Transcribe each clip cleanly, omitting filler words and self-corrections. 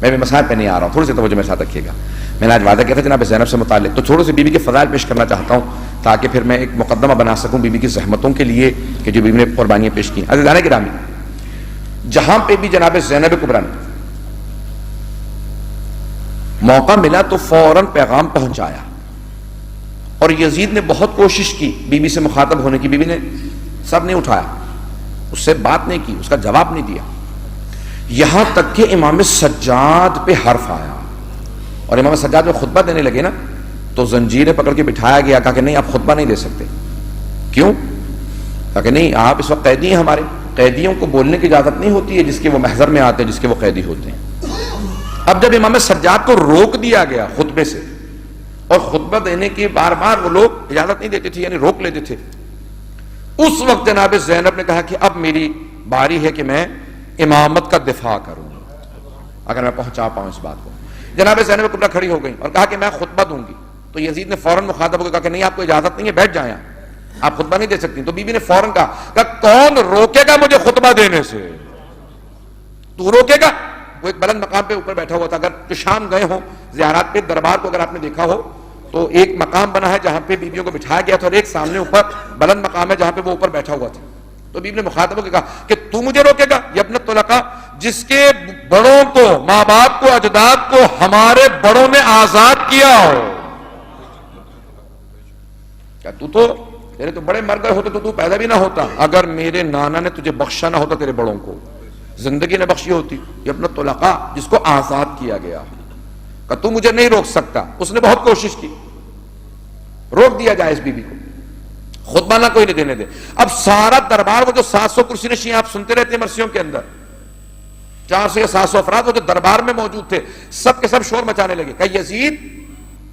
میں بھی مسائل پہ نہیں آ رہا ہوں, تھوڑی سی توجہ میرے ساتھ رکھیے گا. میں نے آج وعدہ کیا تھا جناب زینب سے متعلق, تو تھوڑے سے بی بی کے فضائل پیش کرنا چاہتا ہوں تاکہ پھر میں ایک مقدمہ بنا سکوں بی بی کی زحمتوں کے لیے کہ جو بی بی نے قربانیاں پیش کی. عزیزان گرامی, جہاں پہ بھی جناب زینب کبریٰ نے موقع ملا تو فوراً پیغام پہنچایا, اور یزید نے بہت کوشش کی بی بی سے مخاطب ہونے کی, بی بی نے سب نہیں اٹھایا, اس سے بات نہیں کی, اس کا جواب نہیں دیا, یہاں تک کہ امام سجاد پہ حرف آیا, اور امام سجاد میں خطبہ دینے لگے نا تو زنجیریں پکڑ کے بٹھایا گیا, کہا کہ نہیں آپ خطبہ نہیں دے سکتے. کیوں؟ کہا کہ نہیں آپ اس وقت قیدی ہیں ہمارے, قیدیوں کو بولنے کی اجازت نہیں ہوتی ہے جس کے وہ محضر میں آتے ہیں, جس کے وہ قیدی ہوتے ہیں. اب جب امام سجاد کو روک دیا گیا خطبے سے, اور خطبہ دینے کی بار بار وہ لوگ اجازت نہیں دیتے تھے, یعنی روک لیتے تھے, اس وقت جناب زینب نے کہا کہ اب میری باری ہے کہ میں امامت کا دفاع کروں اگر میں پہنچا پاؤں اس بات کو. جناب زینب کبریٰ کھڑی ہو گئی اور کہا کہ میں خطبہ دوں گی, تو یزید نے فوراً مخاطب ہو کے کہا کہ نہیں آپ کو اجازت نہیں ہے, بیٹھ جائیں آپ خطبہ نہیں دے سکتی. تو بی بی نے فوراً کہا کہ کون روکے گا مجھے خطبہ دینے سے, تو روکے گا. وہ ایک بلند مقام پہ اوپر بیٹھا ہوا تھا, اگر جو شام گئے ہوں زیارات پہ دربار کو اگر آپ نے دیکھا ہو تو ایک مقام بنا ہے جہاں پہ بیویوں کو بٹھایا گیا تھا, اور ایک سامنے اوپر بلند مقام ہے جہاں پہ وہ اوپر بیٹھا ہوا تھا. تو بیوی نے مخاطب ہو کے کہا کہ تو مجھے روکے گا, یا ابنت طلقاء, جس کے بڑوں کو, ماں باپ کو, اجداد کو ہمارے بڑوں نے آزاد کیا ہو, کیا تو تیرے تو بڑے مر گئے ہوتے تو پیدا بھی نہ ہوتا اگر میرے نانا نے تجھے بخشا نہ ہوتا, تیرے بڑوں کو زندگی نے بخشی ہوتی. یہ اپنا طلقاء جس کو آزاد کیا گیا, کہ تو مجھے نہیں روک سکتا. اس نے بہت کوشش کی روک دیا جائے اس بی بی کو, خطبہ نہ کوئی نہیں دینے دے. اب سارا دربار, وہ جو 700 کرسی نشین آپ سنتے رہتے ہیں مرثیوں کے اندر, 400 یا 700 افراد وہ جو دربار میں موجود تھے, سب کے سب شور مچانے لگے کہ یزید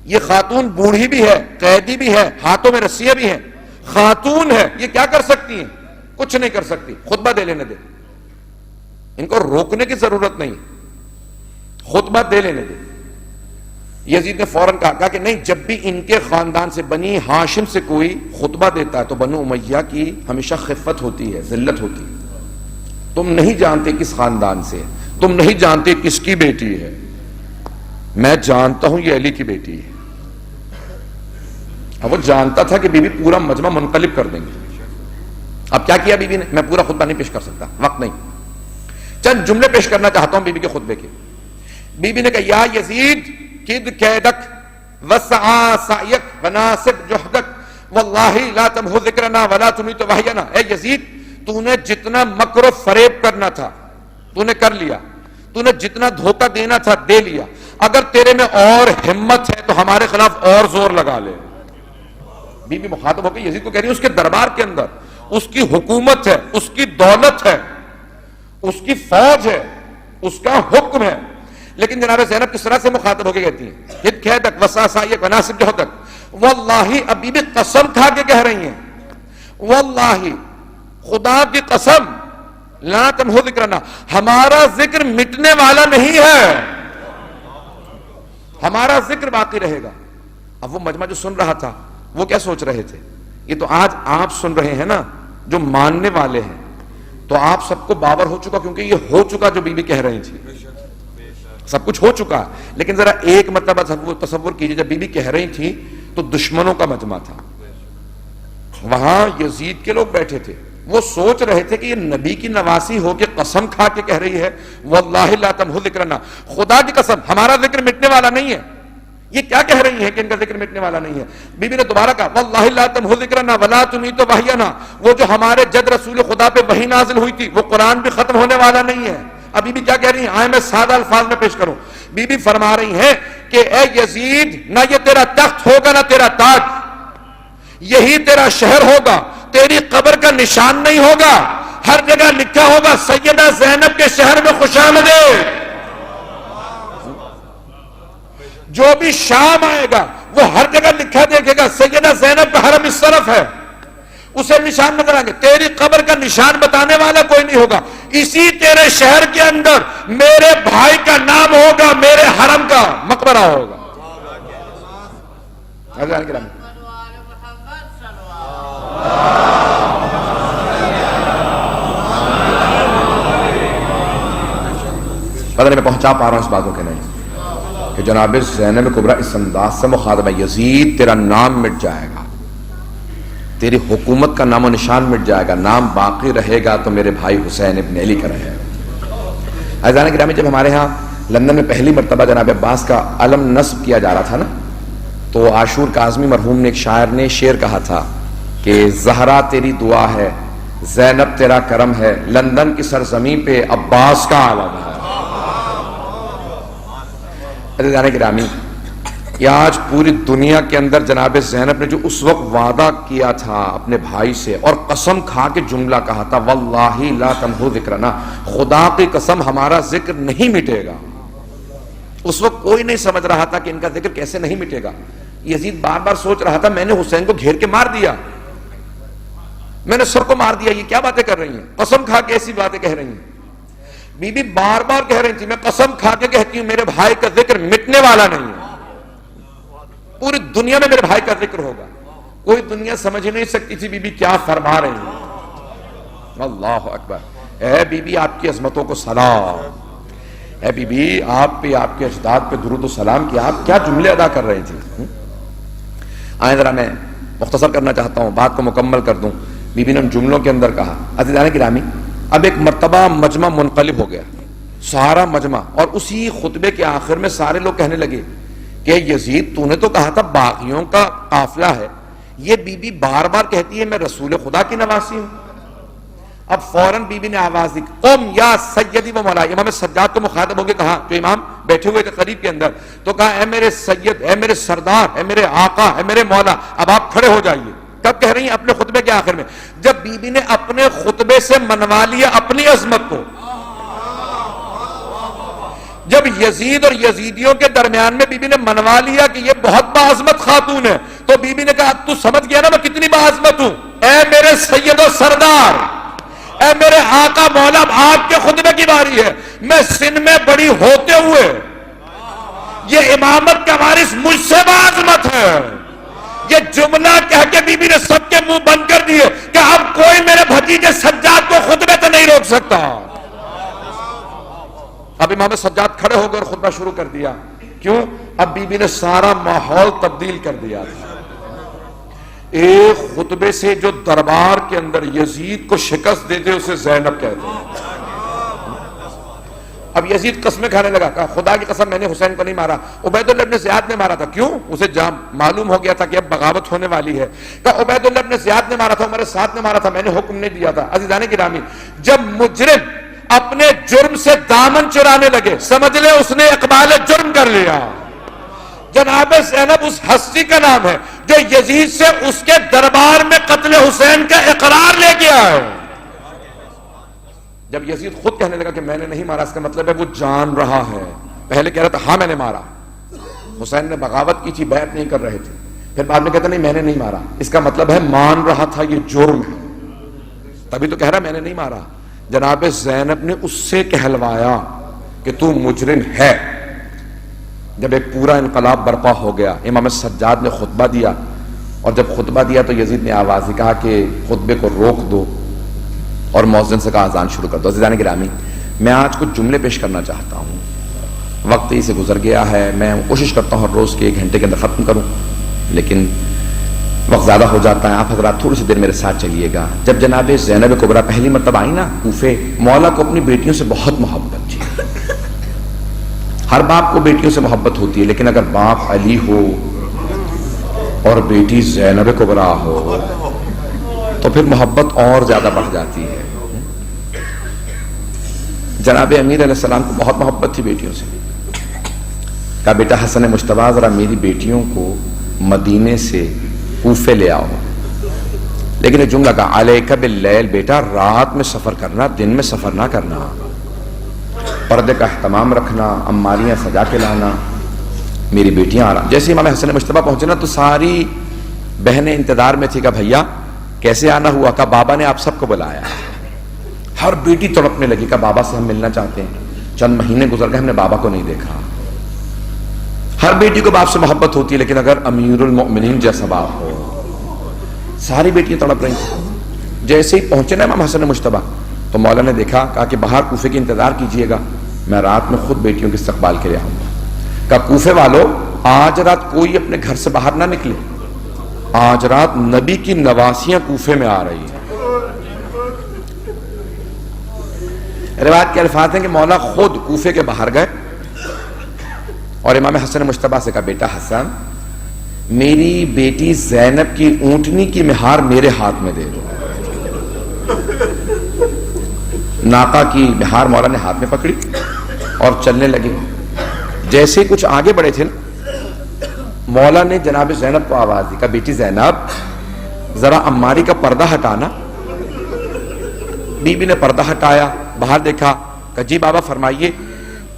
یہ خاتون بوڑھی بھی ہے, قیدی بھی ہے, ہاتھوں میں رسیاں بھی ہیں, خاتون ہے, یہ کیا کر سکتی ہیں؟ کچھ نہیں کر سکتی, خطبہ دے لینے دے, ان کو روکنے کی ضرورت نہیں, خطبہ دے لینے دے. یزید نے فوراً کہا کہ نہیں, جب بھی ان کے خاندان سے بنی ہاشم سے کوئی خطبہ دیتا ہے تو بنو امیہ کی ہمیشہ خفت ہوتی ہے, ذلت ہوتی ہے. تم نہیں جانتے کس خاندان سے, تم نہیں جانتے کس کی بیٹی ہے, میں جانتا ہوں یہ علی کی بیٹی ہے. اب وہ جانتا تھا کہ بی بی پورا مجمع منقلب کر دیں گے. اب کیا کیا بی بی نے, میں پورا خطبہ نہیں پیش کر سکتا, وقت نہیں, چند جملے پیش کرنا چاہتا ہوں بی بی کے خطبے کے. بی بی نے کہا یا یزید کد کیدک وسعا سعیک وناسب جہدک واللہ لا تمحو ذکرنا ولا تمیت وحینا. اے یزید, تو نے جتنا مکر و فریب کرنا تھا تو نے کر لیا, تو نے جتنا دھوکہ دینا تھا دے لیا, اگر تیرے میں اور ہمت ہے تو ہمارے خلاف اور زور لگا لے. بی بی مخاطب ہو کے یزید کو کہہ رہی ہے اس کے دربار کے اندر اس کی حکومت ہے, اس کی دولت ہے, اس کی فوج ہے, اس کا حکم ہے, لیکن جناب زینب کس طرح سے مخاطب ہو کے کہتی ہیں ہد کھیدک وساسائیک وناسب جہدک, واللہ, اب بی بی قسم کھا کے کہہ رہی ہیں, واللہ خدا کی قسم, لا تمحو ذکرنا, ہمارا ذکر مٹنے والا نہیں ہے, ہمارا ذکر باقی رہے گا. اب وہ مجمع جو سن رہا تھا وہ کیا سوچ رہے تھے, یہ تو آج آپ سن رہے ہیں نا جو ماننے والے ہیں, تو آپ سب کو باور ہو چکا, کیونکہ یہ ہو چکا جو بی بی کہہ رہی تھی, سب کچھ ہو چکا. لیکن ذرا ایک مرتبہ تصور کیجئے, جب بی بی کہہ رہی تھی تو دشمنوں کا مجمع تھا, وہاں یزید کے لوگ بیٹھے تھے, وہ سوچ رہے تھے کہ یہ نبی کی نواسی ہو کے قسم کھا کے کہہ رہی ہے واللہ لا تمحو ذکرنا, خدا کی قسم ہمارا ذکر مٹنے والا نہیں ہے. یہ کیا کہہ رہی ہے کہ ان کا ذکر مٹنے والا نہیں ہے؟ بی بی نے دوبارہ کہا واللہ لا تمحو ذکرنا ولا تمیت وحینا, وہ جو ہمارے جد رسول خدا پہ وحی نازل ہوئی تھی وہ قرآن بھی ختم ہونے والا نہیں ہے. اب بی بی کیا کہہ رہی ہیں, آئے میں سادہ الفاظ میں پیش کروں. بی بی فرما رہی ہیں کہ اے یزید, نہ یہ تیرا تخت ہوگا نہ تیرا تاج, یہی تیرا شہر ہوگا, تیری قبر کا نشان نہیں ہوگا, ہر جگہ لکھا ہوگا سیدہ زینب کے شہر میں خوش آمدید. جو بھی شام آئے گا وہ ہر جگہ لکھا دیکھے گا سیدہ زینب کا حرم اس طرف ہے, اسے نشان نظر آئیں گے. تیری قبر کا نشان بتانے والا کوئی نہیں ہوگا, اسی تیرے شہر کے اندر میرے بھائی کا نام ہوگا, میرے حرم کا مقبرہ ہوگا. پتہ نہیں میں پہنچا پا رہا ہوں اس باتوں کے نہیں کہ جناب زینب کبریٰ اس انداز سے مخاطب ہے، یزید تیرا نام مٹ جائے گا، تیری حکومت کا نام و نشان مٹ جائے گا، نام باقی رہے گا تو میرے بھائی حسین ابن علی کا رہے گا۔ عزیزان گرامی، جب ہمارے ہاں لندن میں پہلی مرتبہ جناب عباس کا علم نصب کیا جا رہا تھا نا، تو عاشور کاظمی مرحوم نے ایک شاعر نے شعر کہا تھا کہ زہرا تیری دعا ہے، زینب تیرا کرم ہے، لندن کی سرزمین پہ عباس کا علم ہے۔ عزیزان گرامی، یہ آج پوری دنیا کے اندر جناب زینب نے جو اس وقت وعدہ کیا تھا اپنے بھائی سے اور قسم کھا کے جملہ کہا تھا، واللہ لا تمحو ذکرنا، خدا کی قسم ہمارا ذکر نہیں مٹے گا، اس وقت کوئی نہیں سمجھ رہا تھا کہ ان کا ذکر کیسے نہیں مٹے گا۔ یزید بار بار سوچ رہا تھا میں نے حسین کو گھیر کے مار دیا، میں نے سب کو مار دیا، یہ کیا باتیں کر رہی ہیں، قسم کھا کے ایسی باتیں کہہ رہی ہیں۔ بی بی بار بار کہہ رہی تھی میں قسم کھا کے کہتی ہوں میرے بھائی کا ذکر مٹنے والا نہیں ہے، پوری دنیا میں میرے بھائی کا ذکر ہوگا۔ کوئی دنیا سمجھ نہیں سکتی تھی بی بی کیا فرما رہی ہیں۔ اللہ اکبر۔ اے بی بی آپ کی عظمتوں کو سلام، اے بی بی آپ پہ، آپ کے اجداد پہ درود و سلام کیا، آپ کیا جملے ادا کر رہی تھی۔ آئیں ذرا میں مختصر کرنا چاہتا ہوں، بات کو مکمل کر دوں۔ بی بی نے ان جملوں کے اندر کہا، عزیزان گرامی، اب ایک مرتبہ مجمع منقلب ہو گیا، سارا مجمع، اور اسی خطبے کے آخر میں سارے لوگ کہنے لگے کہ یزید تو نے تو کہا تھا باغیوں کا قافلہ ہے، یہ بی بی بار بار کہتی ہے میں رسول خدا کی نواسی ہوں۔ اب فوراً بی بی نے آواز دی، قم یا سیدی و مولا، امام سجاد کو مخاطب ہو کے کہا، جو امام بیٹھے ہوئے تھے قریب کے اندر، تو کہا اے میرے سید، اے میرے سردار، اے میرے آقا، اے میرے مولا، اب آپ کھڑے ہو جائیے۔ کب کہہ رہی ہیں؟ اپنے خطبے کے آخر میں، جب بی بی نے اپنے خطبے سے منوا لیا اپنی عظمت کو، جب یزید اور یزیدیوں کے درمیان میں بی بی نے منوا لیا کہ یہ بہت باعظمت خاتون ہے، تو بی بی نے کہا تو سمجھ گیا نا میں کتنی باعظمت ہوں، اے میرے سید و سردار، اے میرے آقا مولا، اب آپ کے خطبے کی باری ہے، میں سن میں بڑی ہوتے ہوئے یہ امامت کا وارث مجھ سے باعظمت ہے۔ یہ جملہ کہہ کے بی بی نے سب کے منہ بند کر دیے کہ اب کوئی میرے بھتیجے سجاد کو خطبے سے نہیں روک سکتا۔ اب امام سجاد کھڑے ہو کر خطبہ شروع کر دیا، کیوں؟ اب بی بی نے سارا ماحول تبدیل کر دیا تھا۔ ایک خطبے سے جو دربار کے اندر یزید کو شکست دیتے اسے زینب کہتے ہیں۔ اب یزید قسمیں کھانے لگا، کہا خدا کی قسم میں نے حسین کو نہیں مارا، عبید اللہ ابن زیاد نے مارا تھا۔ کیوں؟ اسے معلوم ہو گیا تھا کہ اب بغاوت ہونے والی ہے۔ کہا عبید اللہ ابن زیاد نے مارا تھا، عمر سعد نے مارا تھا، میں نے حکم نہیں دیا تھا۔ عزیزان گرامی، جب مجرم اپنے جرم سے دامن چرانے لگے، سمجھ لے اس نے اقبال جرم کر لیا۔ جناب زینب اس ہستی کا نام ہے جو یزید سے اس کے دربار میں قتل حسین کا اقرار لے کے آیا ہے۔ جب یزید خود کہنے لگا کہ میں نے نہیں مارا، اس کا مطلب ہے وہ جان رہا ہے۔ پہلے کہہ رہا تھا ہاں میں نے مارا، حسین نے بغاوت کی تھی، بیعت نہیں کر رہے تھے، پھر بعد میں کہتا نہیں میں نے نہیں مارا، اس کا مطلب ہے مان رہا تھا یہ جرم ہے، تبھی تو کہہ رہا میں نے نہیں مارا۔ جناب زینب نے اس سے کہلوایا کہ تو مجرم ہے۔ جب ایک پورا انقلاب برپا ہو گیا، امام سجاد نے خطبہ دیا، اور جب خطبہ دیا تو یزید نے آواز دی، کہا کہ خطبے کو روک دو، اور مؤذن سے کہا اذان شروع کر دو۔ عزیزان گرامی، میں آج کچھ جملے پیش کرنا چاہتا ہوں، وقت ہی سے گزر گیا ہے، میں کوشش کرتا ہوں ہر روز کے 1 گھنٹے کے اندر ختم کروں، لیکن وقت زیادہ ہو جاتا ہے۔ آپ حضرات تھوڑی سی دیر میرے ساتھ چلیے گا۔ جب جناب زینب کبریٰ پہلی مرتبہ آئی نا کوفے، مولا کو اپنی بیٹیوں سے بہت محبت تھی۔ ہر باپ کو بیٹیوں سے محبت ہوتی ہے، لیکن اگر باپ علی ہو اور بیٹی زینب کبریٰ ہو تو پھر محبت اور زیادہ بڑھ جاتی ہے۔ جناب امیر علیہ السلام کو بہت محبت تھی بیٹیوں سے۔ کہا بیٹا حسن مجتبیٰ ذرا میری بیٹیوں کو مدینے سے کوفے لے آؤ، لیکن ایک جملہ کہا علیک باللیل، بیٹا رات میں سفر کرنا، دن میں سفر نہ کرنا، پردے کا اہتمام رکھنا، اماریاں سجا کے لانا، میری بیٹیاں آ رہا۔ جیسے امام حسن مجتبیٰ پہنچے نا تو ساری بہنیں انتظار میں تھی کہ بھیا کیسے آنا ہوا؟ کہ بابا نے آپ سب کو بلایا۔ ہر بیٹی تڑپنے لگی کہ بابا سے ہم ملنا چاہتے ہیں، چند مہینے گزر گئے ہم نے بابا کو نہیں دیکھا۔ ہر بیٹی کو باپ سے محبت ہوتی ہے، لیکن اگر امیر المؤمنین جیسا باپ ہو، ساری بیٹیاں تڑپ رہی تھیں۔ جیسے ہی پہنچے نا امام حسن مجتبیٰ تو مولا نے دیکھا، کہا کہ باہر کوفے کی انتظار کیجئے گا، میں رات میں خود بیٹیوں کے استقبال کے لیے آؤں گا. کہا کوفے والوں آج رات کوئی اپنے گھر سے باہر نہ نکلے, آج رات نبی کی نواسیاں کوفے میں آ رہی ہیں. روایت کے الفاظ ہیں کہ مولا خود کوفے کے باہر گئے اور امام حسن مجتبیٰ سے کہا بیٹا حسن میری بیٹی زینب کی اونٹنی کی مہار میرے ہاتھ میں دے دو. ناقہ کی مہار مولا نے ہاتھ میں پکڑی اور چلنے لگے. جیسے کچھ آگے بڑھے تھے مولا نے جناب زینب کو آواز دی, کہا بیٹی زینب ذرا عماری کا پردہ ہٹانا. بی بی نے پردہ ہٹایا, باہر دیکھا, کہا جی بابا فرمائیے.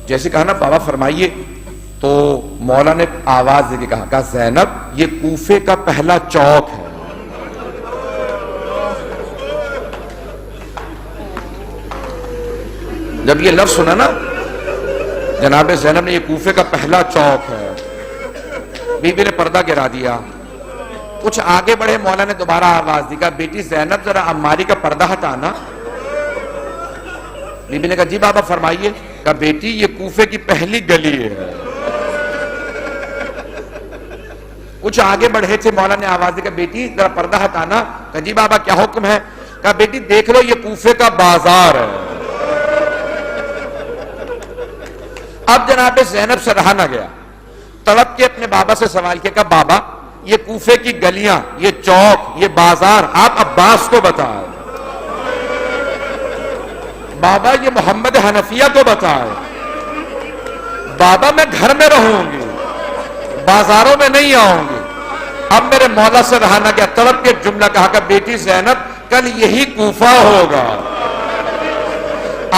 جیسے کہا نا بابا فرمائیے, تو مولا نے آواز دے کے کہا زینب یہ کوفے کا پہلا چوک ہے. جب یہ لفظ سنا نا جناب زینب نے, یہ کوفے کا پہلا چوک ہے, بی بی نے پردہ گرا دیا. کچھ آگے بڑھے مولا نے دوبارہ آواز دی, کہا بیٹی زینب ذرا عماری کا پردہ ہٹانا. بی بی نے کہا جی بابا فرمائیے. کہا بیٹی یہ کوفے کی پہلی گلی ہے. کچھ آگے بڑھے تھے مولا نے آواز دی, کہا بیٹی ذرا پردہ ہٹانا. کہا جی بابا کیا حکم ہے. کہا بیٹی دیکھ لو یہ کوفے کا بازار ہے. اب جناب زینب سے رہا نہ گیا, تڑپ کے اپنے بابا سے سوال کیا, کہا بابا یہ کوفے کی گلیاں, یہ چوک, یہ بازار آپ عباس کو بتائیں. بابا یہ محمد حنفیہ کو بتائیں. بابا میں گھر میں رہوں گی, بازاروں میں نہیں آؤں گی. اب میرے مولا سے رہا نہ گیا, تڑپ کے جملہ کہا کہ بیٹی زینب کل یہی کوفہ ہوگا,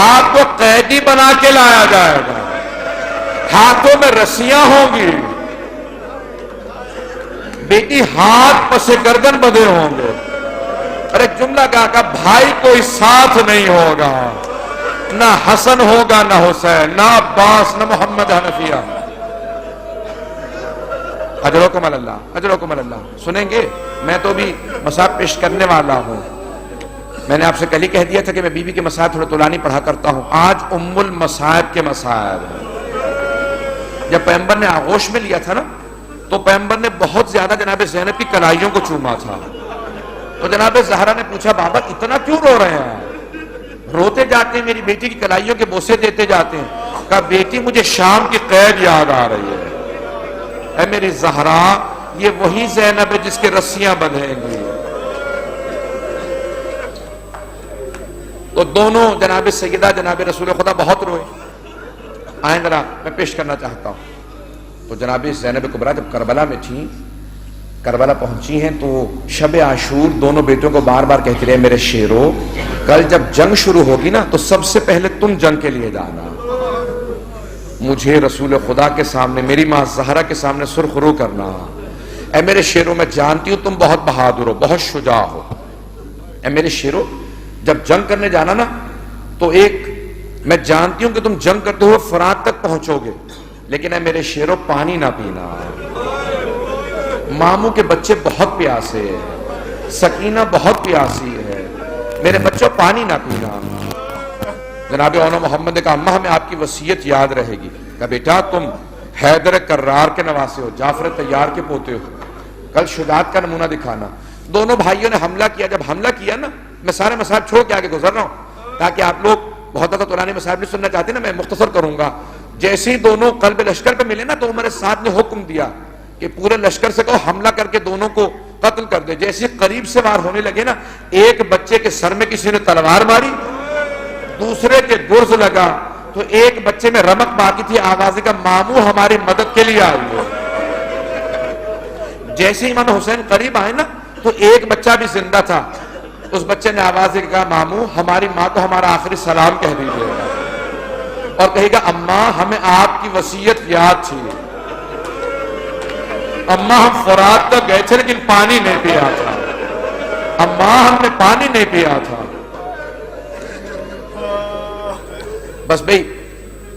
آپ کو قیدی بنا کے لایا جائے گا, ہاتھوں میں رسیاں ہوں گی, بیٹی ہاتھ پسے گردن بدے ہوں گے. اور ایک جملہ کہا کہ بھائی کوئی ساتھ نہیں ہوگا, نہ حسن ہوگا نہ حسین, نہ عباس نہ محمد حنفیہ. اجرکم اللہ, اجرکم اللہ. سنیں گے میں تو بھی مصاحب پیش کرنے والا ہوں. میں نے آپ سے کل ہی کہہ دیا تھا کہ میں بی بی کے مصاحب تھوڑے طولانی پڑھا کرتا ہوں. آج ام المصاحب کے مصاحب ہیں. جب پیغمبر نے آغوش میں لیا تھا نا تو پیغمبر نے بہت زیادہ جناب زینب کی کلائیوں کو چوما تھا. تو جناب زہرا نے پوچھا بابا اتنا کیوں رو رہے ہیں, روتے جاتے ہیں, میری بیٹی کی کلائیوں کے بوسے دیتے جاتے ہیں. کہا بیٹی مجھے شام کی قید یاد آ رہی ہے. اے میری زہرا یہ وہی زینب ہے جس کے رسیاں بندھیں گی. تو دونوں جناب سیدہ جناب رسول خدا بہت روئے. آئیں ذرا میں پیش کرنا چاہتا ہوں. تو جناب زینب کبریٰ جب کربلا میں تھیں, کربلا پہنچی ہیں, تو شب عاشور دونوں بیٹوں کو بار بار کہتے رہے میرے شیرو کل جب جنگ شروع ہوگی نا تو سب سے پہلے تم جنگ کے لیے جانا, مجھے رسول خدا کے سامنے, میری ماں زہرا کے سامنے سرخرو کرنا. اے میرے شیرو میں جانتی ہوں تم بہت بہادر ہو, بہت شجاع ہو. اے میرے شیرو جب جنگ کرنے جانا نا تو میں جانتی ہوں کہ تم جنگ کرتے ہوئے فرات تک پہنچو گے, لیکن اے میرے شیرو پانی نہ پینا. ماموں کے بچے بہت پیاسے ہیں, سکینہ بہت پیاسی ہے, میرے بچوں پانی نہ پینا. جناب اونا محمد نے کہا اماں ہمیں آپ کی وصیت یاد رہے گی. کہا بیٹا تم حیدر کرار کے نواسے ہو, جعفر طیار کے پوتے ہو, کل شجاعت کا نمونہ دکھانا. دونوں بھائیوں نے حملہ کیا. جب حملہ کیا نا میں سارے مصاحب چھوڑ کے آگے گزر رہا ہوں تاکہ آپ لوگ بہت زیادہ طولانی مصاحب نہیں سننا چاہتے نا, میں مختصر کروں گا. جیسے ہی دونوں قلب لشکر پہ ملے نا تو عمر سعد نے حکم دیا کہ پورے لشکر سے کہو حملہ کر کے دونوں کو قتل کر دے. جیسے قریب سے وار ہونے لگے نا, ایک بچے کے سر میں کسی نے تلوار ماری, دوسرے کے گرز لگا, تو ایک بچے میں رمق باقی تھی. آواز کا ماموں ہماری مدد کے لیے آئی ہے. جیسے امام حسین قریب آئے نا تو ایک بچہ بھی زندہ تھا. اس بچے نے آواز کہا ماموں ہماری ماں کو ہمارا آخری سلام کہہ دیجیے گا, اور کہے گا اماں ہمیں آپ کی وصیت یاد تھی, اماں ہم فرات تک گئے تھے لیکن پانی نہیں پیا تھا, اماں ہم نے پانی نہیں پیا تھا. بس بھئی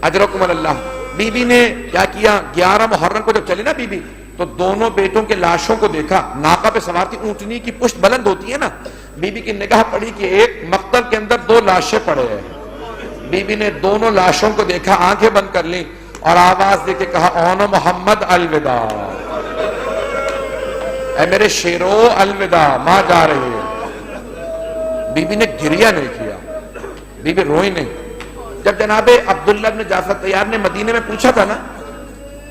اجرکم اللہ. بی بی نے کیا کیا, 11 محرم کو جب چلے نا بی بی تو دونوں بیٹوں کے لاشوں کو دیکھا. ناقہ پہ سوار تھی, اونٹنی کی پشت بلند ہوتی ہے نا, بی بی کی نگاہ پڑی کہ ایک مقتل کے اندر 2 لاشیں پڑے ہیں. بی بی نے دونوں لاشوں کو دیکھا، آنکھیں بند کر لیں اور آواز دے کے کہا اون محمد الوداع، اے میرے شیرو الوداع، ماں جا رہی ہے۔ بی بی نے گریہ نہیں کیا، بی بی روئی نہیں۔ جب جناب عبداللہ بن جعفر طیار نے مدینے میں پوچھا تھا نا،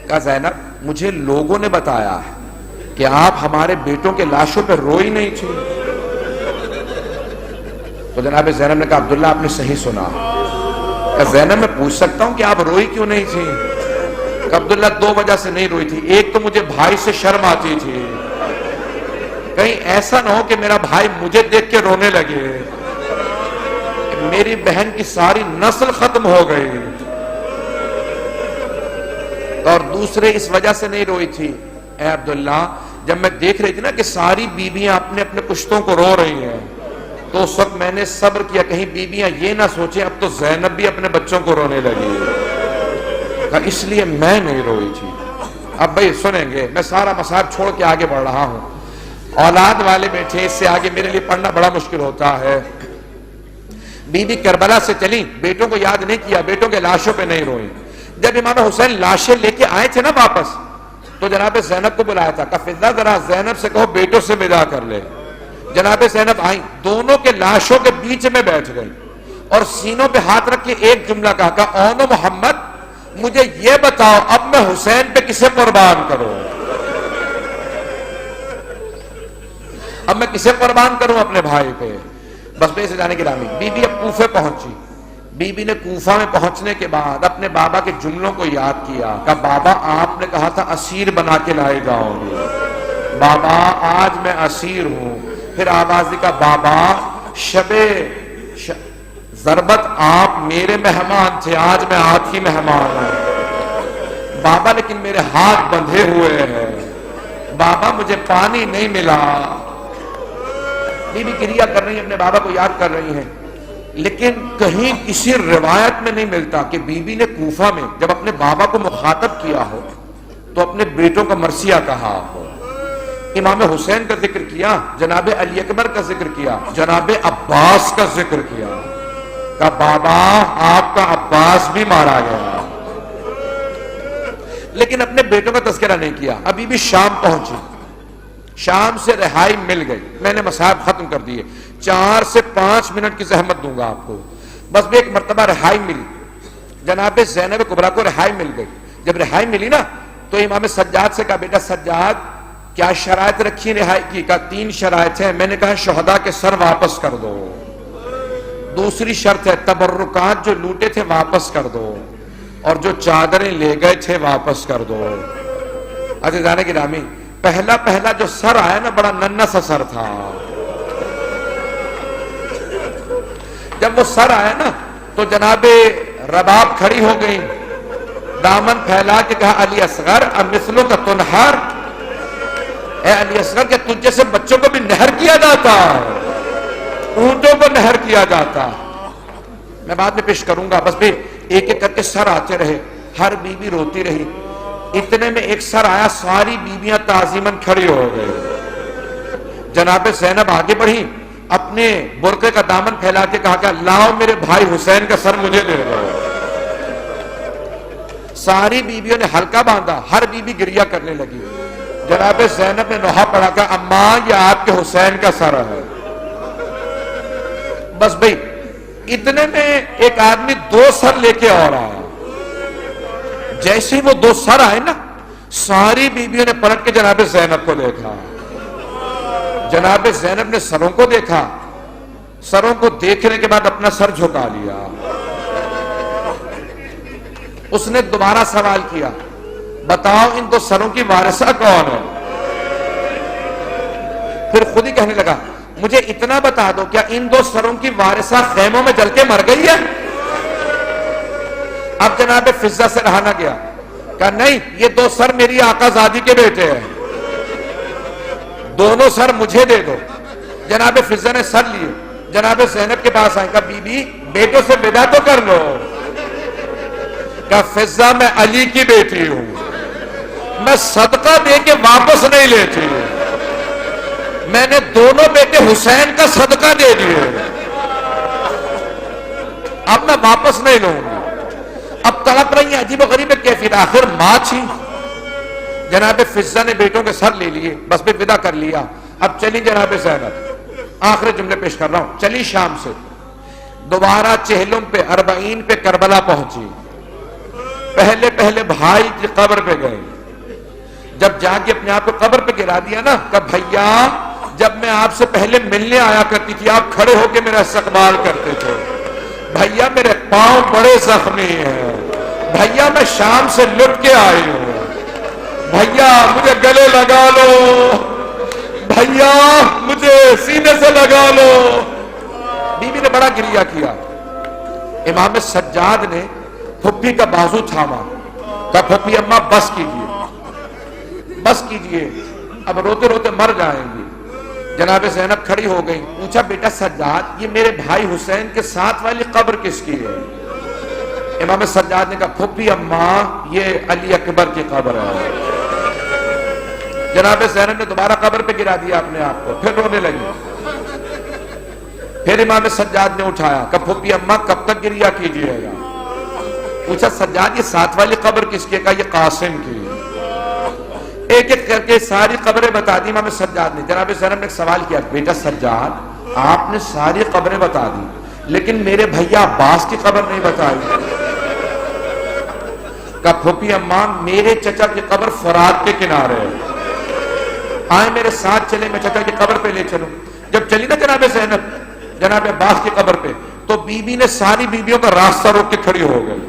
کہا زینب مجھے لوگوں نے بتایا ہے کہ آپ ہمارے بیٹوں کے لاشوں پہ روئی نہیں تھی۔ تو جناب زینب نے کہا عبداللہ آپ نے صحیح سنا۔ کہا زینب میں پوچھ سکتا ہوں کہ آپ روئی کیوں نہیں تھی؟ کہا عبداللہ دو وجہ سے نہیں روئی تھی، ایک تو مجھے بھائی سے شرم آتی تھی، کہیں ایسا نہ ہو کہ میرا بھائی مجھے دیکھ کے رونے لگے، میری بہن کی ساری نسل ختم ہو گئی، اور دوسرے اس وجہ سے نہیں روئی تھی اے عبداللہ جب میں دیکھ رہی تھی نا کہ ساری بیویاں اپنے اپنے کشتوں کو رو رہی ہیں، تو اس وقت میں نے صبر کیا کہیں بیویاں یہ نہ سوچیں اب تو زینب بھی اپنے بچوں کو رونے لگی، اس لیے میں نہیں روئی تھی۔ اب بھائی سنیں گے، میں سارا مصائب چھوڑ کے آگے بڑھ رہا ہوں، اولاد والے بیٹھے، اس سے آگے میرے لیے پڑھنا بڑا مشکل ہوتا ہے۔ بی بی کربلا سے چلی، بیٹوں کو یاد نہیں کیا، بیٹوں کے لاشوں پہ نہیں روئی۔ جب امام حسین لاشیں لے کے آئے تھے نا واپس، تو جناب زینب کو بلایا تھا، کہا فضہ ذرا زینب سے کہو بیٹوں سے ودا کر لے۔ جناب زینب آئیں، دونوں کے لاشوں کے بیچ میں بیٹھ گئی اور سینوں پہ ہاتھ رکھ کے ایک جملہ کہا اون محمد مجھے یہ بتاؤ اب میں حسین پہ کسے قربان کروں، اب میں کسے قربان کروں اپنے بھائی پہ۔ بس پہ سے جانے کی رامی بی بی اب کوفے پہنچی۔ بی بی نے کوفہ میں پہنچنے کے بعد اپنے بابا کے جملوں کو یاد کیا، کہا بابا آپ نے کہا تھا اسیر بنا کے لائے جاؤ گے، بابا آج میں اسیر ہوں۔ پھر آواز دی، کہا بابا شب ضربت آپ میرے مہمان تھے، آج میں آپ کی مہمان ہوں بابا، لیکن میرے ہاتھ بندھے ہوئے ہیں بابا، مجھے پانی نہیں ملا۔ بی بی گریہ کر رہی ہیں، اپنے بابا کو یاد کر رہی ہیں، لیکن کہیں کسی روایت میں نہیں ملتا کہ بی بی نے کوفہ میں جب اپنے بابا کو مخاطب کیا ہو تو اپنے بیٹوں کا مرثیہ کہا ہو۔ امام حسین کا ذکر کیا، جناب علی اکبر کا ذکر کیا، جناب عباس کا ذکر کیا، کہا بابا آپ کا عباس بھی مارا گیا، لیکن اپنے بیٹوں کا تذکرہ نہیں کیا۔ ابھی بھی شام پہنچی، شام سے رہائی مل گئی، میں نے مصائب ختم کر دیے، 4 سے 5 منٹ کی زحمت دوں گا آپ کو، بس بھی ایک مرتبہ رہائی ملی، جناب زینب کبریٰ کو رہائی مل گئی۔ جب رہائی ملی نا تو امام سجاد سے کہا بیٹا سجاد کیا شرائط رکھی رہائی کی؟ کہا 3 شرائط ہیں۔ میں نے کہا شہداء کے سر واپس کر دو، دوسری شرط ہے تبرکات جو لوٹے تھے واپس کر دو، اور جو چادریں لے گئے تھے واپس کر دو۔ عزیزان گرامی پہلا جو سر آیا نا بڑا ننھا سا سر تھا، جب وہ سر آیا نا تو جناب رباب کھڑی ہو گئی، دامن پھیلا کے کہا علی اصغر امثلوں کا تنہر، اے علی اصغر کہ تجھ جیسے بچوں کو بھی نہر کیا جاتا، اونٹوں کو نہر کیا جاتا۔ میں بعد میں پیش کروں گا، بس بھی ایک ایک کر کے سر آتے رہے، ہر بیوی روتی رہی، اتنے میں ایک سر آیا، ساری بیویاں تعظیماً کھڑی ہو گئی۔ جناب زینب آگے بڑھی، اپنے برقعے کا دامن پھیلا کے کہا کہ لاؤ میرے بھائی حسین کا سر مجھے دے دو۔ ساری بیویوں نے حلقہ باندھا، ہر بیوی گریہ کرنے لگی۔ جناب زینب نے نوحہ پڑھا کہ اماں یہ آپ کے حسین کا سر ہے۔ بس بھئی اتنے میں ایک آدمی 2 سر لے کے آ رہا، جیسے ہی وہ 2 سر آئے نا ساری بیویوں نے پلٹ کے جناب زینب کو دیکھا۔ جناب زینب نے سروں کو دیکھا، سروں کو دیکھنے کے بعد اپنا سر جھکا لیا۔ اس نے دوبارہ سوال کیا بتاؤ ان 2 سروں کی وارثہ کون ہے؟ پھر خود ہی کہنے لگا مجھے اتنا بتا دو کیا ان 2 سروں کی وارثہ خیموں میں جل کے مر گئی ہے؟ اب جناب فضہ سے رہا نہ گیا، کہا نہیں یہ 2 سر میری آقا زادی کے بیٹے ہیں، دونوں سر مجھے دے دو۔ جناب فضہ نے سر لیے، جناب زینب کے پاس آئے، کہا بی بی بیٹوں سے ودا تو کر لو۔ کہا فضہ میں علی کی بیٹی ہوں، میں صدقہ دے کے واپس نہیں لیتی، میں نے دونوں بیٹے حسین کا صدقہ دے دیے۔ اب میں واپس نہیں لوں گی. اب تڑپ رہی ہیں عجیب و غریب کیفیت. آخر ماں تھی. جناب فضہ نے بیٹوں کے سر لے لیے, بس پہ ودا کر لیا. اب چلی جناب زینب, آخر جملے پیش کر رہا ہوں, چلی شام سے دوبارہ چہلم پہ 40 پہ کربلا پہنچی. پہلے بھائی کی قبر پہ گئے. جب جا کے اپنے آپ کو قبر پہ گرا دیا نا, کہ بھیا جب میں آپ سے پہلے ملنے آیا کرتی تھی آپ کھڑے ہو کے میرا استقبال کرتے تھے. بھیا میرے پاؤں بڑے زخمی ہیں. بھیا میں شام سے لٹ کے آئی ہوں. بھیا مجھے گلے لگا لو. بھیا مجھے سینے سے لگا لو. بیوی نے بڑا گریہ کیا. امام سجاد نے پھپھی کا بازو تھاما, کہا پھپھی اماں بس کیجئے, بس کیجئے, اب روتے روتے مر جائیں گی. جناب زینب کھڑی ہو گئی. پوچھا بیٹا سجاد, یہ میرے بھائی حسین کے ساتھ والی قبر کس کی ہے؟ امام سجاد نے کہا پھپھی اماں یہ علی اکبر کی قبر ہے. جناب زینب نے دوبارہ قبر پہ گرا دیا اپنے آپ کو, پھر رونے لگی. پھر امام سجاد نے اٹھایا, کہا پھپھی اماں کب تک گریہ کیجئے گا؟ پوچھا سجاد یہ ساتھ والی قبر کس کی ہے؟ کہا یہ قاسم کی. ایک ایک کر کے ساری قبریں بتا دی امام سجاد نے. جناب زینب نے ایک سوال کیا, بیٹا سجاد آپ نے ساری قبریں بتا دی لیکن میرے بھیا عباس کی قبر نہیں بتائی. کہا پھوپھی اماں میرے چچا کی قبر فرات کے کنارے ہے, آئے میرے ساتھ چلے, میں چچا کی قبر پہ لے چلوں. جب چلی نا جناب زینب جناب عباس کی قبر پہ, تو بی بی نے ساری بیویوں کا راستہ روک کے کھڑی ہو گئی.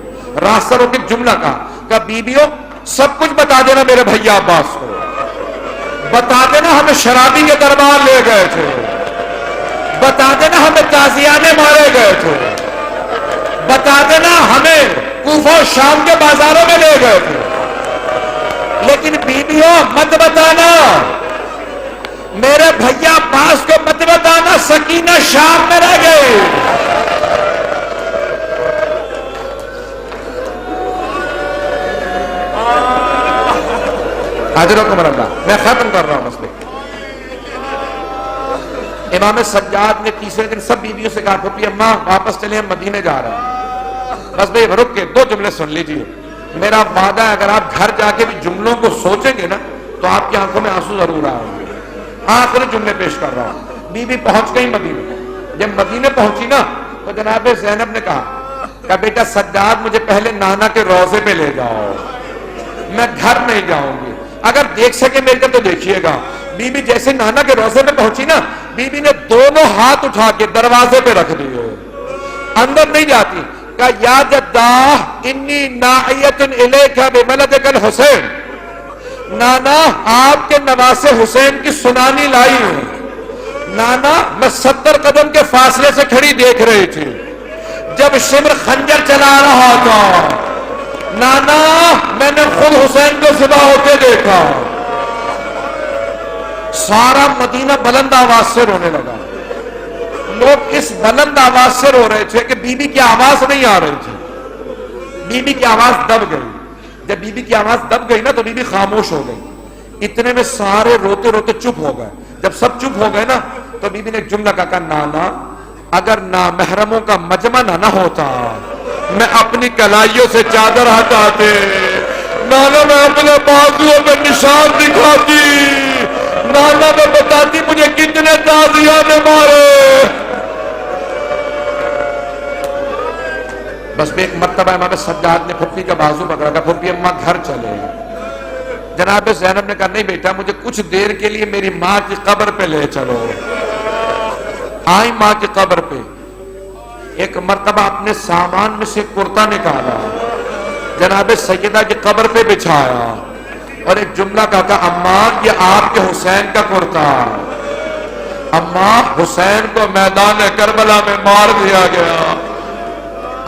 راستہ روک کے جملہ کہا بیویوں سب کچھ بتا دینا میرے بھیا عباس کو, بتا دینا ہمیں شرابی کے دربار لے گئے تھے, بتا دینا ہمیں تازیانے مارے گئے تھے, بتا دینا ہمیں کوفہ و شام کے بازاروں میں لے گئے تھے, لیکن بیویوں مت بتانا, میرے بھیا عباس کو مت بتانا سکینہ شام میں رہ گئی. حاضرکم اللہ, میں ختم کر رہا ہوں مسئلے. امام سجاد نے تیسرے دن سب بیویوں سے کہا پھپھی اماں واپس چلے, ہم مدینے جا رہے ہیں. بس بھئی رک کے 2 جملے سن لیجئے. میرا وعدہ ہے اگر آپ گھر جا کے بھی جملوں کو سوچیں گے نا تو آپ کی آنکھوں میں آنسو ضرور آئیں گے. آخری جملے پیش کر رہا ہوں. بیوی پہنچ گئی مدینے. جب مدینے پہنچی نا تو جناب زینب نے کہا بیٹا سجاد مجھے پہلے نانا کے روضے پہ لے جاؤ, میں گھر نہیں جاؤں گی, اگر دیکھ سکے میرے کو تو دیکھیے گا. بی بی جیسے نانا کے روضے پہ پہنچی نا, بی بی نے دونوں ہاتھ اٹھا کے دروازے پہ رکھ دیے, اندر نہیں جاتی. کہا یا جدہ انی ناعیت الیک بملدک الحسین, نانا آپ کے نواسے حسین کی سنانی لائی ہوں. نانا میں 70 قدم کے فاصلے سے کھڑی دیکھ رہی تھی جب شمر خنجر چلا رہا تھا. نانا میں نے خود حسین کو ذبح ہوتے دیکھا. سارا مدینہ بلند آواز سے رونے لگا. لوگ اس بلند آواز سے رو رہے تھے کہ بی بی کی آواز نہیں آ رہی تھی. بی بی کی آواز دب گئی. جب بی بی کی آواز دب گئی نا تو بی بی خاموش ہو گئی. اتنے میں سارے روتے روتے چپ ہو گئے. جب سب چپ ہو گئے نا تو بی بی نے ایک جملہ کہا نانا اگر نامحرموں کا مجمع نہ ہوتا میں اپنی کلائیوں سے چادر ہٹاتے, نانا میں اپنے بازوؤں پہ نشان دکھاتی, نانا میں بتاتی مجھے کتنے تازیاں نے مارے. بس میں ایک مرتبہ امام سجاد نے پھپھی کا بازو پکڑا, کہا پھپھی اماں گھر چلے. جناب زینب نے کہا نہیں بیٹا مجھے کچھ دیر کے لیے میری ماں کی قبر پہ لے چلو. آئی ماں کی قبر پہ, ایک مرتبہ اپنے سامان میں سے کرتا نکالا, جناب سیدہ کی قبر پہ بچھایا اور ایک جملہ کہا اماں یہ آپ کے حسین کا کرتا. اماں حسین کو میدان کربلا میں مار دیا گیا.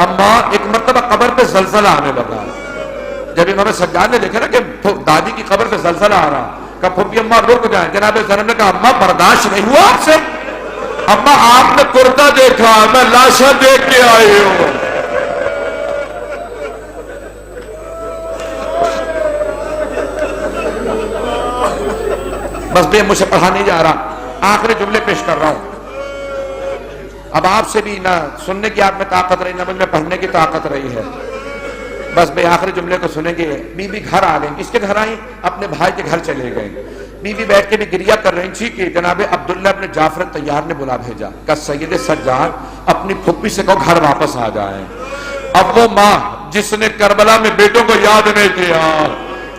اماں ایک مرتبہ قبر پہ زلزلہ آنے لگا. جب امام سجاد نے دیکھا نا کہ دادی کی قبر پہ زلزلہ آ رہا, کہا پھپھی اماں رک جائیں. جناب زینب نے کہا اماں برداشت نہیں ہوا آپ سے؟ اماں آپ نے کرتا دیکھا, میں لاشاں دیکھ کے آئی ہوں. بس بھی مجھے پڑھا نہیں جا رہا, آخری جملے پیش کر رہا ہوں. اب آپ سے بھی نہ سننے کی آپ میں طاقت رہی، نہ مجھ میں پڑھنے کی طاقت رہی ہے، بس بے آخری جملے کو سنیں گے۔ بی بی گھر آ گئی، کس کے گھر آئیں؟ اپنے بھائی کے گھر چلے گئے۔ بی بی بیٹھ کے بھی گریہ کر رہی تھی کہ جناب عبداللہ ابن جعفر طیار نے بلا بھیجا کہ سید سجاد اپنی پھپھی سے کہو گھر واپس آ جائیں۔ اب وہ ماں جس نے کربلا میں بیٹوں کو یاد نہیں کیا،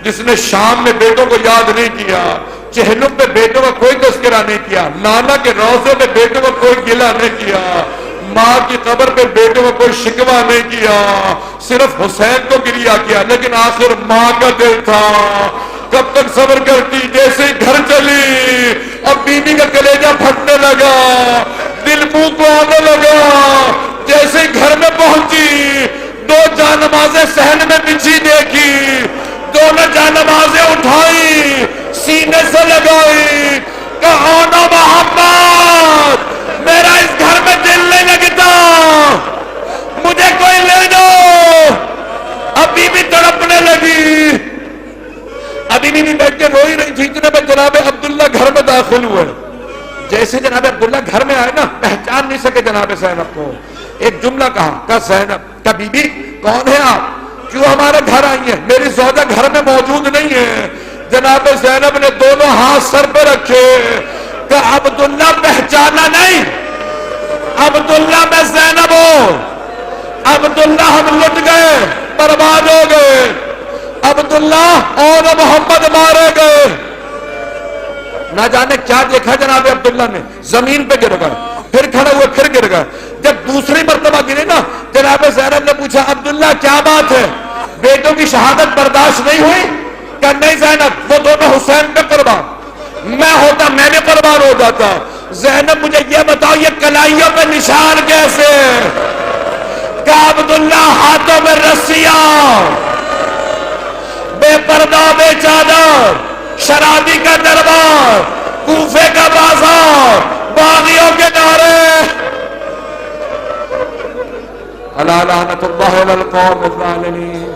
جس نے شام میں بیٹوں کو یاد نہیں کیا، چہلم پہ بیٹوں کا کوئی تذکرہ نہیں کیا، نانا کے روضے پہ بیٹوں کو کوئی گلہ نہیں کیا، ماں کی قبر پہ بیٹوں کو کوئی شکوہ نہیں کیا، صرف حسین کو گریہ کیا، لیکن آخر ماں کا دل تھا۔ کب تک صبر کرتی؟ جیسے ہی گھر چلی اب بیوی کا کلیجہ پھٹنے لگا، دل منہ کو آنے لگا۔ جیسے ہی گھر میں پہنچی دو جانمازیں صحن میں بچھی دیکھی، دونوں جانمازیں اٹھائی، سینے سے لگائی، کہا نا محمد میرا اس گھر میں دل نہیں لگتا، مجھے کوئی لے دو۔ ابھی بھی تڑپنے لگی، ابھی بھی بیٹھ کے روئی رہی تھی، اتنے میں جناب عبداللہ گھر میں داخل ہوئے۔ جیسے جناب عبداللہ گھر میں آئے نا، پہچان نہیں سکے جناب زینب کو۔ ایک جملہ کہا زینب کا بی بی کون ہے آپ، کیوں ہمارے گھر آئی ہیں؟ میری زوجہ گھر میں موجود نہیں ہے۔ جناب زینب نے دونوں ہاتھ سر پہ رکھے کہ عبداللہ پہچانا نہیں، عبداللہ میں زینب ہوں، عبداللہ ہم لٹ گئے، برباد ہو گئے، عبداللہ اور محمد مارے گئے۔ نہ جانے کیا دیکھا جناب عبداللہ نے، زمین پہ گر گئے، پھر کھڑے ہوئے پھر گر گئے۔ جب دوسری مرتبہ گرے نا، جناب زینب نے پوچھا عبداللہ کیا بات ہے، بیٹوں کی شہادت برداشت نہیں ہوئی؟ کہ نہیں زینب، وہ دونوں حسین پہ قربان، میں ہوتا میں بھی قربان ہو جاتا۔ زینب مجھے یہ بتاؤ یہ کلائیوں پہ نشان کیسے؟ کہ عبداللہ ہاتھوں میں رسیاں، بے پردہ بے چادر، شرابی کا دربار، کوفے کا بازار، باغیوں کے نعرے، الا لعنت اللہ علی القوم الظالمین۔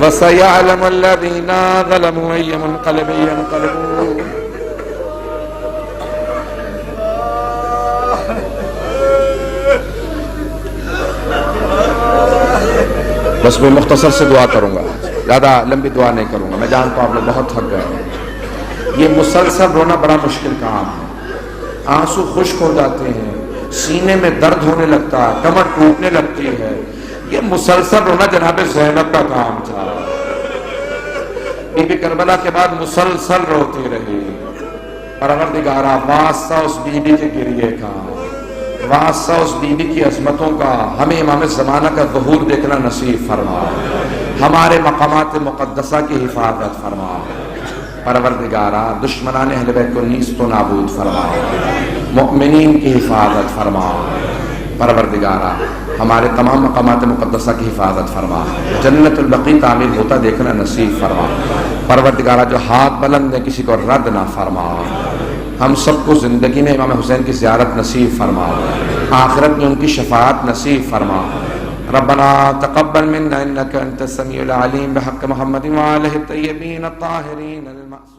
وَسَيَعْلَمُ الَّذِينَ ظَلَمُوا أَيَّ مُنقَلِبٍ يَنقَلِبُونَ۔ بس میں مختصر سے دعا کروں گا، زیادہ لمبی دعا نہیں کروں گا، میں جانتا ہوں آپ لوگ بہت تھک گئے ہیں۔ یہ مسلسل رونا بڑا مشکل کام ہے، آنسو خشک ہو جاتے ہیں، سینے میں درد ہونے لگتا ہے، کمر ٹوٹنے لگتی ہے۔ یہ مسلسل رونا جناب زینب کا کام تھا۔ بی بی کربلا کے بعد مسلسل روتی رہی۔ پروردگارا واسطہ اس بی بی کے گریے کا، واسطہ اس بی بی کی عظمتوں کا، ہمیں امام زمانہ کا ظہور دیکھنا نصیب فرما، ہمارے مقامات مقدسہ کی حفاظت فرما۔ پروردگارا دشمنان اہل بیت کو نیست و نابود فرما، مؤمنین کی حفاظت فرما۔ پروردگارا ہمارے تمام مقامات مقدسہ کی حفاظت فرما، جنت البقیع تعمیر ہوتا دیکھنا نصیب فرما۔ پروردگارا جو ہاتھ بلند ہے کسی کو رد نہ فرما، ہم سب کو زندگی میں امام حسین کی زیارت نصیب فرما، آخرت میں ان کی شفاعت نصیب فرما۔ ربنا تقبل منا انك انت السميع العليم بحق محمد وآله الطيبين الطاهرين المعصومين۔